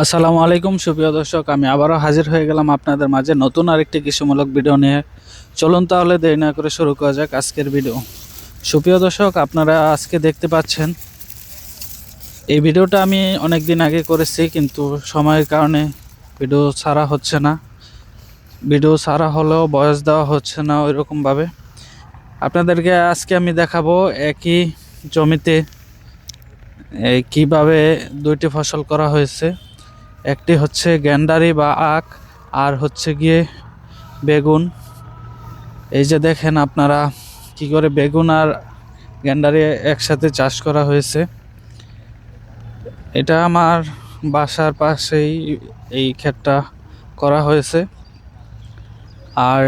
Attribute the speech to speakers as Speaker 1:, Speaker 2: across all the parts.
Speaker 1: আসসালামু আলাইকুম সুপ্রিয় দর্শক, আমি আবারও হাজির হয়ে গেলাম আপনাদের মাঝে নতুন আরেকটি কৃষিমূলক ভিডিও নিয়ে। চলুন তাহলে দেরি না করে শুরু করা যাক আজকের ভিডিও। সুপ্রিয় দর্শক, আপনারা আজকে দেখতে পাচ্ছেন এই ভিডিওটা আমি অনেক দিন আগে করেছি, কিন্তু সময়ের কারণে ভিডিও ছাড়া হচ্ছে না। ভিডিও ছাড়া হলেও ভয়েস দেওয়া হচ্ছে না ওইরকমভাবে। আপনাদেরকে আজকে আমি দেখাবো একই জমিতে কিভাবে দুইটি ফসল করা হয়েছে। একটি হচ্ছে গ্যান্ডারি বা আখ, আর হচ্ছে গিয়ে বেগুন। এই যে দেখেন আপনারা কি করে বেগুন আর গ্যান্ডারি একসাথে চাষ করা হয়েছে। এটা আমার বাসার পাশেই এই ক্ষেতটা করা হয়েছে। আর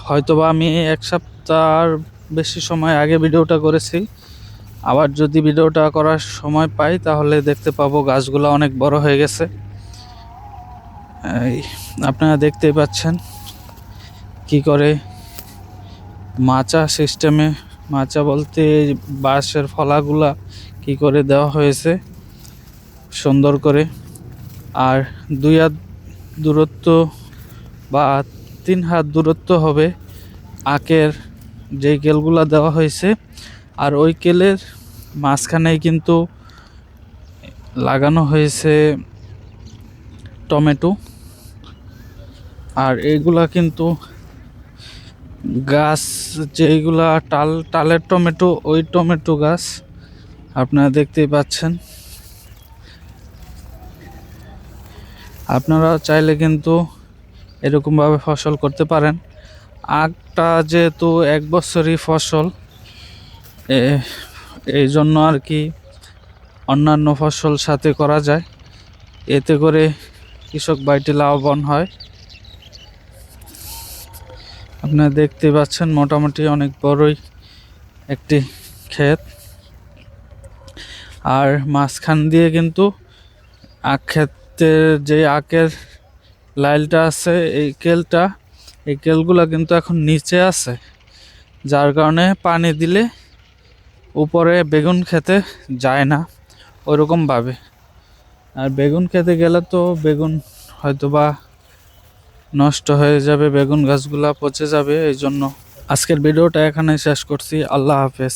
Speaker 1: হয়তোবা আমি এক সপ্তাহ বেশি সময় আগে ভিডিওটা করেছি। আবার যদি ভিডিওটা করার সময় পাই তাহলে দেখতে পাবো গাছগুলো অনেক বড় হয়ে গেছে। আপনারা দেখতেই পাচ্ছেন কি করে মাচা সিস্টেমে, মাচা বলতে বাঁশের ফলাগুলা কি করে দেওয়া হয়েছে সুন্দর করে। আর 2 হাত দূরত্ব বা 3 হাত দূরত্ব হবে আখের যে কেলগুলা দেওয়া হয়েছে। আর ওই কেলের মাঝখানেই কিন্তু লাগানো হয়েছে টমেটো। আর এইগুলা কিন্তু গাছ, যেগুলা টালের টমেটো, ওই টমেটো গাছ আপনারা দেখতেই পাচ্ছেন। আপনারা চাইলে কিন্তু এরকমভাবে ফসল করতে পারেন। আখটা যেহেতু 1 বছরই ফসল, এই জন্য আর কি অন্যান্য ফসল সাথে করা যায়, এতে করে কৃষক ভাইটি লাভবান হয়। আপনারা দেখতে পাচ্ছেন মোটামুটি অনেক বড়ই একটি ক্ষেত। আর মাঝখান দিয়ে কিন্তু আখ ক্ষেতের যে আখের লাইলটা আছে, এই কেলগুলা কিন্তু এখন নিচে আছে, যার কারণে পানি দিলে উপরে বেগুন খেতে যায় না ওইরকমভাবে। আর বেগুন খেতে গেলে তো বেগুন হয়তোবা নষ্ট হয়ে যাবে, বেগুন গাছগুলা পচে যাবে। এই জন্য আজকের ভিডিওটা এখানে শেষ করছি। আল্লাহ হাফেজ।